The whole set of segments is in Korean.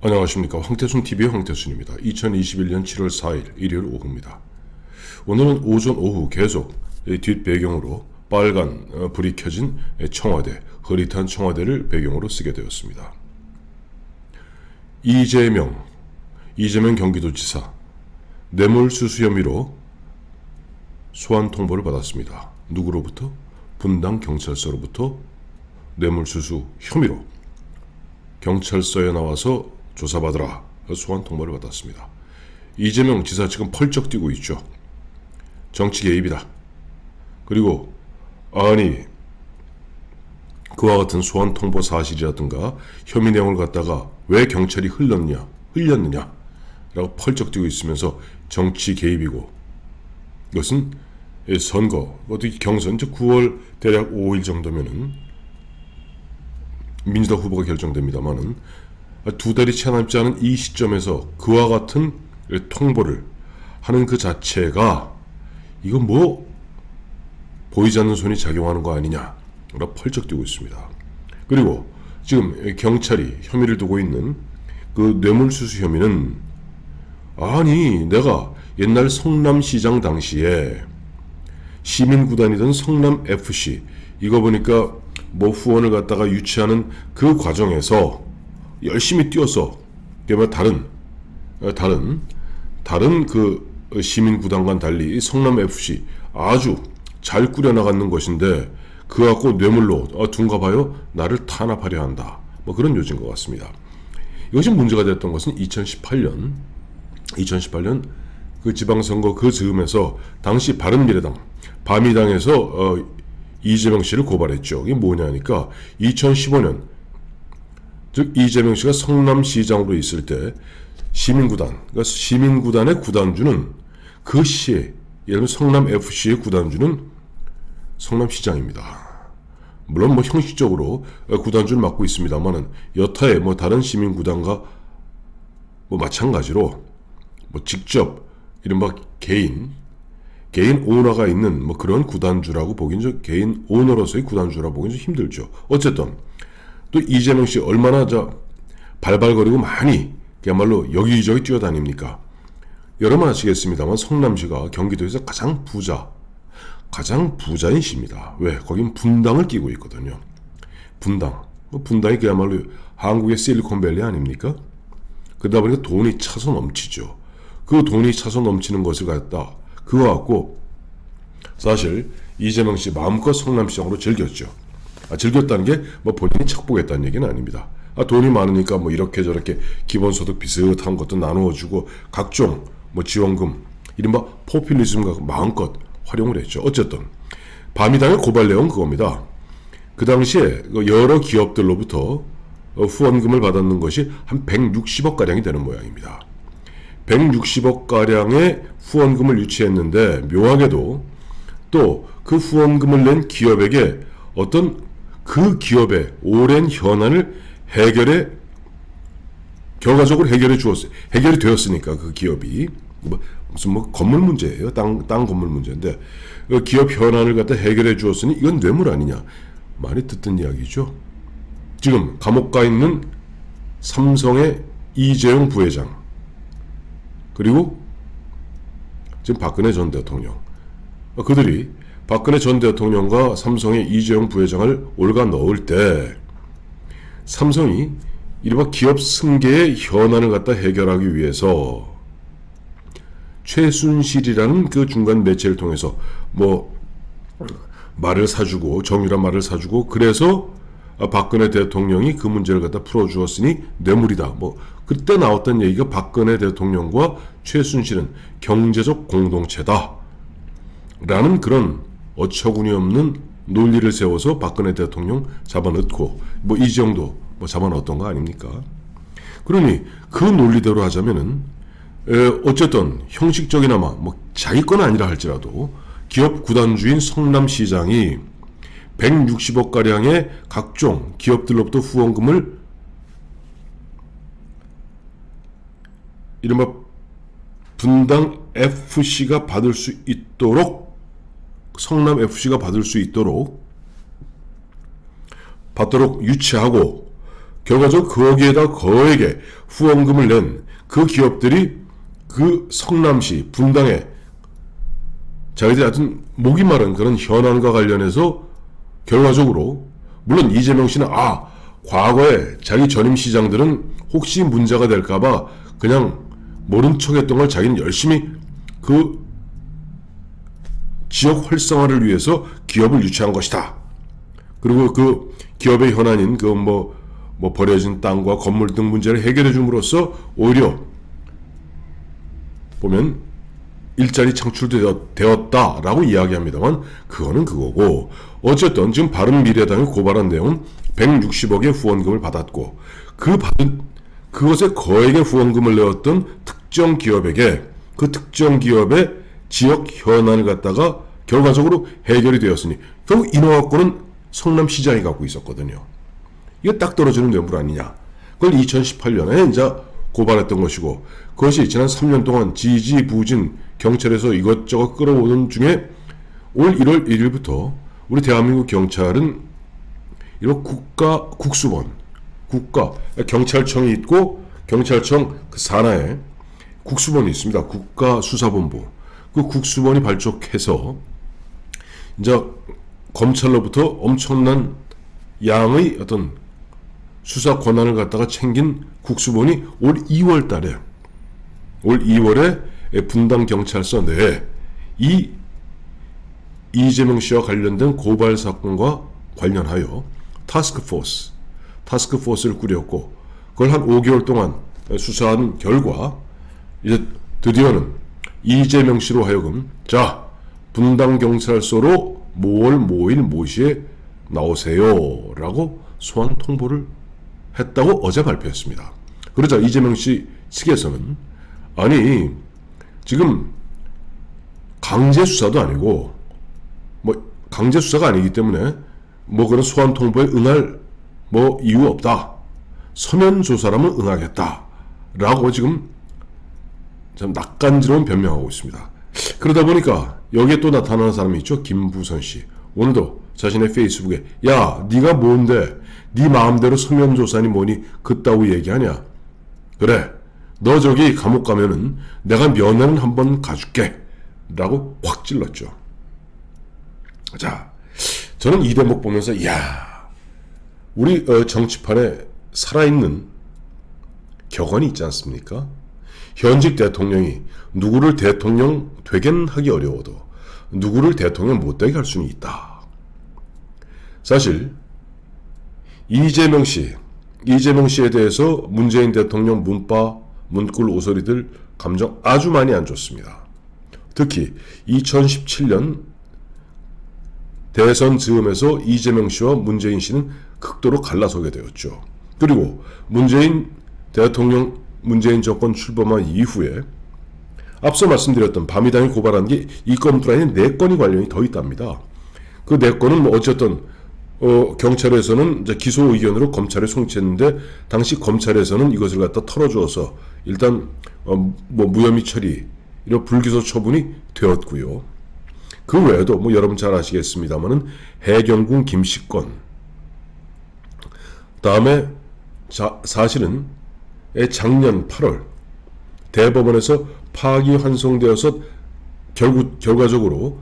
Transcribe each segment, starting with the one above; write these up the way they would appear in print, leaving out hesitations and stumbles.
안녕하십니까. 황태순TV의 황태순입니다. 2021년 7월 4일 일요일 오후입니다. 오늘은 오전 오후 계속 뒷배경으로 빨간 불이 켜진 청와대, 흐릿한 청와대를 배경으로 쓰게 되었습니다. 이재명 경기도지사 뇌물수수 혐의로 소환 통보를 받았습니다. 누구로부터? 분당 경찰서로부터 뇌물수수 혐의로 경찰서에 나와서 조사받으라 소환 통보를 받았습니다. 이재명 지사 지금 펄쩍 뛰고 있죠. 정치 개입이다. 그리고 아니 그와 같은 소환 통보 사실이라든가 혐의 내용을 갖다가 왜 경찰이 흘렸느냐 라고 펄쩍 뛰고 있으면서 정치 개입이고, 이것은 선거 어떻게 경선 9월 대략 5일 정도면은 민주당 후보가 결정됩니다만은 두 달이 채 남지 않은 이 시점에서 그와 같은 통보를 하는 그 자체가 이건 뭐 보이지 않는 손이 작용하는 거 아니냐 라고 펄쩍 뛰고 있습니다. 그리고 지금 경찰이 혐의를 두고 있는 그 뇌물수수 혐의는, 아니 내가 옛날 성남시장 당시에 시민구단이던 성남FC 이거 보니까 뭐 후원을 갖다가 유치하는 그 과정에서 열심히 뛰어서 다른 그 시민구단과는 달리 성남FC 아주 잘 꾸려나가는 것인데 그거 갖고 뇌물로 둔가 봐요 나를 탄압하려 한다, 뭐 그런 요지인 것 같습니다. 이것이 문제가 됐던 것은 2018년 그 지방선거 그 즈음에서 당시 바른미래당 바미당에서 이재명 씨를 고발했죠. 이게 뭐냐니까 2015년 즉 이재명 씨가 성남시장으로 있을 때 그러니까 시민구단의 구단주는 그 시에 예를 들면 성남FC의 구단주는 성남시장입니다. 물론 뭐 형식적으로 구단주를 맡고 있습니다만은 여타의 뭐 다른 시민구단과 뭐 마찬가지로 뭐 직접 이른바 개인 오너가 있는 뭐 그런 구단주라고 보기는 개인 오너로서의 구단주라고 보기는 좀 힘들죠. 어쨌든 또 이재명 씨 얼마나 발발거리고 많이 그야말로 여기저기 뛰어다닙니까? 여러분 아시겠습니다만 성남시가 경기도에서 가장 부자인 시입니다. 왜? 거긴 분당을 끼고 있거든요. 분당이 그야말로 한국의 실리콘밸리 아닙니까? 그러다 보니까 돈이 차서 넘치죠. 그 돈이 차서 넘치는 것을 갖다 그거 갖고 사실 이재명 씨 마음껏 성남시장으로 즐겼죠. 즐겼다는 게 뭐 본인이 착복했다는 얘기는 아닙니다. 돈이 많으니까 뭐 이렇게 저렇게 기본소득 비슷한 것도 나누어주고 각종 뭐 지원금 이른바 포퓰리즘과 마음껏 활용을 했죠. 어쨌든 바미당의 고발 내용은 그겁니다. 그 당시에 여러 기업들로부터 후원금을 받았는 것이 한 160억 가량이 되는 모양입니다. 160억 가량의 후원금을 유치했는데 묘하게도 또 그 후원금을 낸 기업에게 어떤 그 기업의 오랜 현안을 결과적으로 해결해 주었어요. 해결이 되었으니까 그 기업이 무슨 뭐 건물 문제예요. 땅 건물 문제인데 그 기업 현안을 갖다 해결해 주었으니 이건 뇌물 아니냐. 많이 듣던 이야기죠. 지금 감옥 가 있는 삼성의 이재용 부회장 그리고 지금 박근혜 전 대통령, 그들이 박근혜 전 대통령과 삼성의 이재용 부회장을 올가 넣을 때 삼성이 이른바 기업 승계의 현안을 갖다 해결하기 위해서 최순실이라는 그 중간 매체를 통해서 뭐 말을 사주고 정유라 말을 사주고 그래서 박근혜 대통령이 그 문제를 갖다 풀어주었으니 뇌물이다. 뭐 그때 나왔던 얘기가 박근혜 대통령과 최순실은 경제적 공동체다 라는 그런 어처구니 없는 논리를 세워서 박근혜 대통령 잡아넣고 뭐 이재용도 뭐 잡아넣었던 거 아닙니까? 그러니 그 논리대로 하자면은 어쨌든 형식적이나마 뭐 자기 건 아니라 할지라도 기업 구단주인 성남시장이 160억 가량의 각종 기업들로부터 후원금을 이른바 분당 FC가 받을 수 있도록 성남FC가 받도록 유치하고 결과적으로 거기에다 거액의 후원금을 낸 그 기업들이 그 성남시 분당에 자기들이 하여튼 목이 마른 그런 현안과 관련해서 결과적으로 물론 이재명 씨는 과거에 자기 전임 시장들은 혹시 문제가 될까봐 그냥 모른 척했던 걸 자기는 열심히 그 지역 활성화를 위해서 기업을 유치한 것이다. 그리고 그 기업의 현안인 그 버려진 땅과 건물 등 문제를 해결해 줌으로써 오히려 보면 일자리 창출되었다라고 이야기합니다만 그거는 그거고 어쨌든 지금 바른미래당이 고발한 내용은 160억의 후원금을 받았고 그것에 거액의 후원금을 내었던 특정 기업에게 그 특정 기업의 지역 현안을 갖다가 결과적으로 해결이 되었으니 결국 인허가권은 성남시장이 갖고 있었거든요. 이게 딱 떨어지는 뇌물 아니냐. 그걸 2018년에 이제 고발했던 것이고 그것이 지난 3년 동안 지지부진 경찰에서 이것저것 끌어오는 중에 올 1월 1일부터 우리 대한민국 경찰은 이런 경찰청이 있고 경찰청 그 산하에 국수본이 있습니다. 국가수사본부. 그 국수본이 발족해서 이제 검찰로부터 엄청난 양의 어떤 수사 권한을 갖다가 챙긴 국수본이 올 2월에 분당 경찰서 내에 이재명 씨와 관련된 고발 사건과 관련하여 타스크포스를 꾸렸고 그걸 한 5개월 동안 수사한 결과 이제 드디어는 이재명 씨로 하여금 분당 경찰서로 모월 모일 모시에 나오세요 라고 소환 통보를 했다고 어제 발표했습니다. 그러자 이재명 씨 측에서는 아니 지금 강제 수사도 아니고 강제 수사가 아니기 때문에 그런 소환 통보에 응할 이유 없다. 서면 조사라면 응하겠다. 라고 지금 참 낯간지러운 변명하고 있습니다. 그러다 보니까 여기에 또 나타나는 사람이 있죠. 김부선 씨. 오늘도 자신의 페이스북에 네가 뭔데 네 마음대로 서면 조사니 뭐니 그따구 얘기하냐. 그래 너 저기 감옥 가면은 내가 면회는 한번 가줄게 라고 확 찔렀죠. 자, 저는 이 대목 보면서 우리 정치판에 살아있는 격언이 있지 않습니까? 현직 대통령이 누구를 대통령 되긴 하기 어려워도 누구를 대통령 못되게 할 수는 있다. 사실 이재명 씨에 대해서 문재인 대통령 문꿀 오소리들 감정 아주 많이 안 좋습니다. 특히 2017년 대선 즈음에서 이재명 씨와 문재인 씨는 극도로 갈라서게 되었죠. 그리고 문재인 정권 출범한 이후에 앞서 말씀드렸던 바미당이 고발한 게 이 건프라인 4건이 관련이 더 있답니다. 그 4건은 어쨌든 경찰에서는 이제 기소 의견으로 검찰에 송치했는데 당시 검찰에서는 이것을 갖다 털어주어서 일단 무혐의 처리 이런 불기소 처분이 되었고요. 그 외에도 여러분 잘 아시겠습니다만은 해경군 김씨 건 다음에 사실은 작년 8월 대법원에서 파기환송되어서 결과적으로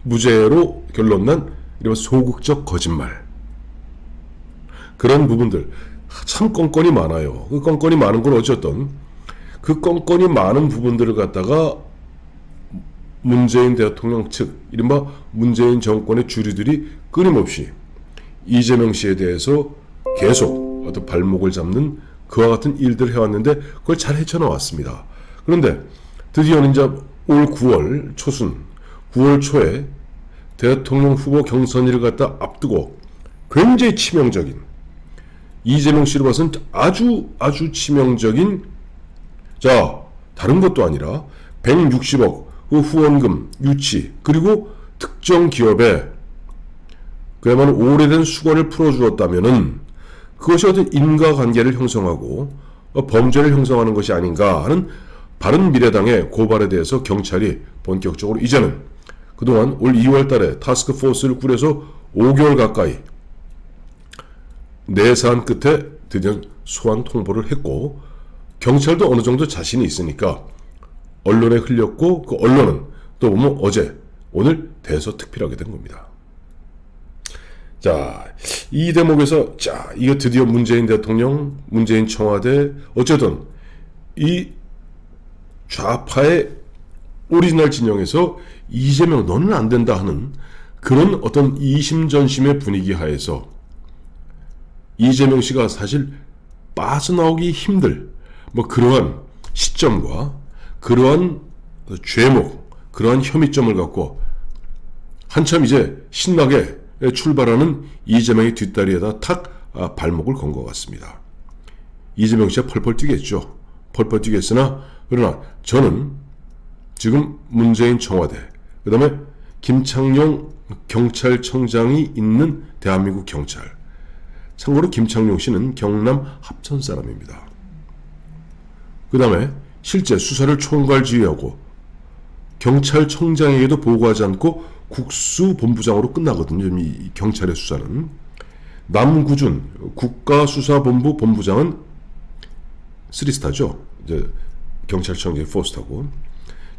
무죄로 결론난 이런 소극적 거짓말 그런 부분들 참 건건이 많아요. 그 건건이 많은 건 어쨌든 그 건건이 많은 부분들을 갖다가 문재인 대통령 측 이른바 문재인 정권의 주류들이 끊임없이 이재명 씨에 대해서 계속 어떤 발목을 잡는 그와 같은 일들을 해왔는데 그걸 잘 헤쳐나왔습니다. 그런데 드디어는 이제 올 9월 초에 대통령 후보 경선일을 갖다 앞두고 굉장히 치명적인 이재명 씨로 봐서는 아주 치명적인 다른 것도 아니라 160억 후원금 유치 그리고 특정 기업에 그야말로 오래된 수건을 풀어주었다면은 그것이 어떤 인과관계를 형성하고 범죄를 형성하는 것이 아닌가 하는 바른미래당의 고발에 대해서 경찰이 본격적으로 이제는 그동안 올 2월 달에 타스크포스를 꾸려서 5개월 가까이 내사한 끝에 드디어 소환 통보를 했고 경찰도 어느 정도 자신이 있으니까 언론에 흘렸고 그 언론은 또 보면 어제 오늘 대서특필하게 된 겁니다. 자, 이 대목에서 이거 드디어 문재인 대통령, 문재인 청와대 어쨌든 이 좌파의 오리지널 진영에서 이재명 너는 안 된다 하는 그런 어떤 이심전심의 분위기 하에서 이재명 씨가 사실 빠져나오기 힘들 그러한 시점과 그러한 죄목, 그러한 혐의점을 갖고 한참 이제 신나게 출발하는 이재명의 뒷다리에다 탁 발목을 건 것 같습니다. 이재명 씨가 펄펄 뛰겠죠. 펄펄 뛰겠으나 그러나 저는 지금 문재인 청와대 그 다음에 김창룡 경찰청장이 있는 대한민국 경찰, 참고로 김창룡 씨는 경남 합천 사람입니다. 그 다음에 실제 수사를 총괄 지휘하고 경찰청장에게도 보고하지 않고 국수본부장으로 끝나거든요. 이 경찰의 수사는. 남구준 국가수사본부 본부장은 3스타죠. 이제 경찰청장이 4스타고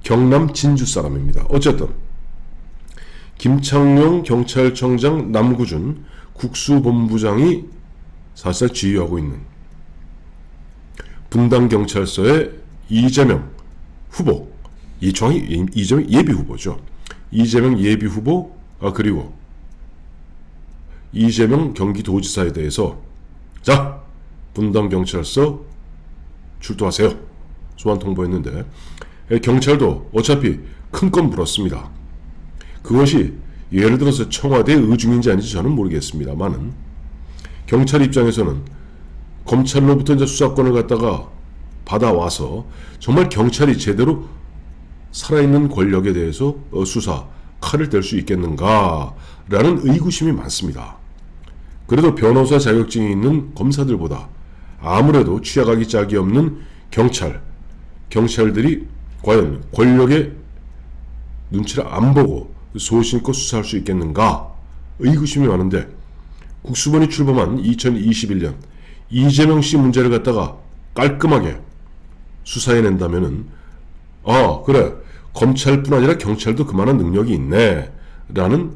경남 진주 사람입니다. 어쨌든 김창룡 경찰청장, 남구준 국수본부장이 사실 지휘하고 있는 분당경찰서의 이재명 후보, 이재명 예비 후보죠. 이재명 예비 후보, 그리고 이재명 경기도지사에 대해서 자, 분당경찰서 출두하세요. 소환 통보했는데 경찰도 어차피 큰 건 물었습니다. 그것이 예를 들어서 청와대의 의중인지 아닌지 저는 모르겠습니다만은 경찰 입장에서는 검찰로부터 이제 수사권을 갖다가 받아와서 정말 경찰이 제대로 살아있는 권력에 대해서 수사 칼을 뗄 수 있겠는가라는 의구심이 많습니다. 그래도 변호사 자격증이 있는 검사들보다 아무래도 취약하기 짝이 없는 경찰들이 과연 권력의 눈치를 안 보고 소신껏 수사할 수 있겠는가 의구심이 많은데 국수본이 출범한 2021년 이재명 씨 문제를 갖다가 깔끔하게 수사해낸다면은 그래 검찰뿐 아니라 경찰도 그만한 능력이 있네 라는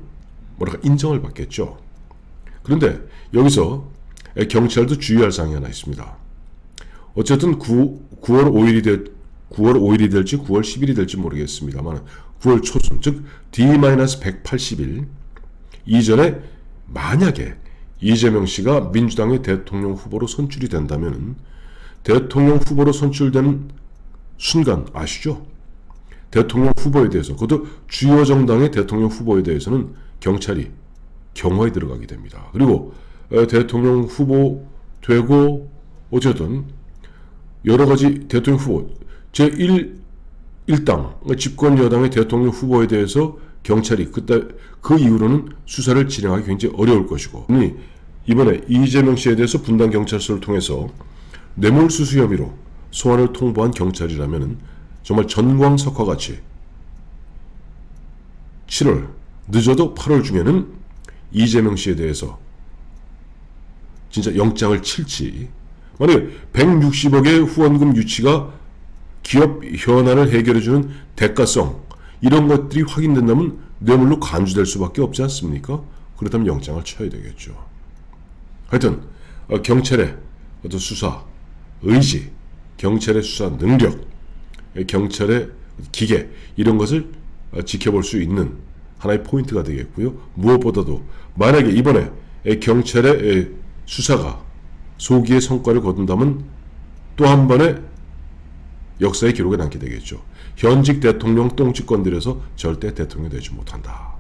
인정을 받겠죠. 그런데 여기서 경찰도 주의할 사항이 하나 있습니다. 어쨌든 9월 5일이 될지 9월 10일이 될지 모르겠습니다만 9월 초순 즉 D-180일 이전에 만약에 이재명 씨가 민주당의 대통령 후보로 선출이 된다면 대통령 후보로 선출되는 순간 아시죠? 대통령 후보에 대해서 그것도 주요 정당의 대통령 후보에 대해서는 경찰이 경화에 들어가게 됩니다. 그리고 대통령 후보 되고 어쨌든 여러 가지 대통령 후보 제1당 집권 여당의 대통령 후보에 대해서 경찰이 그 이후로는 수사를 진행하기 굉장히 어려울 것이고 이번에 이재명 씨에 대해서 분당경찰서를 통해서 뇌물수수 혐의로 소환을 통보한 경찰이라면 정말 전광석화같이 7월 늦어도 8월 중에는 이재명 씨에 대해서 진짜 영장을 칠지 만약에 160억의 후원금 유치가 기업 현안을 해결해주는 대가성 이런 것들이 확인된다면 뇌물로 간주될 수밖에 없지 않습니까? 그렇다면 영장을 쳐야 되겠죠. 하여튼 경찰의 어떤 수사 의지, 경찰의 수사 능력, 경찰의 기계 이런 것을 지켜볼 수 있는 하나의 포인트가 되겠고요. 무엇보다도 만약에 이번에 경찰의 수사가 소기의 성과를 거둔다면 또 한 번의 역사의 기록에 남게 되겠죠. 현직 대통령 똥집건들에서 절대 대통령이 되지 못한다.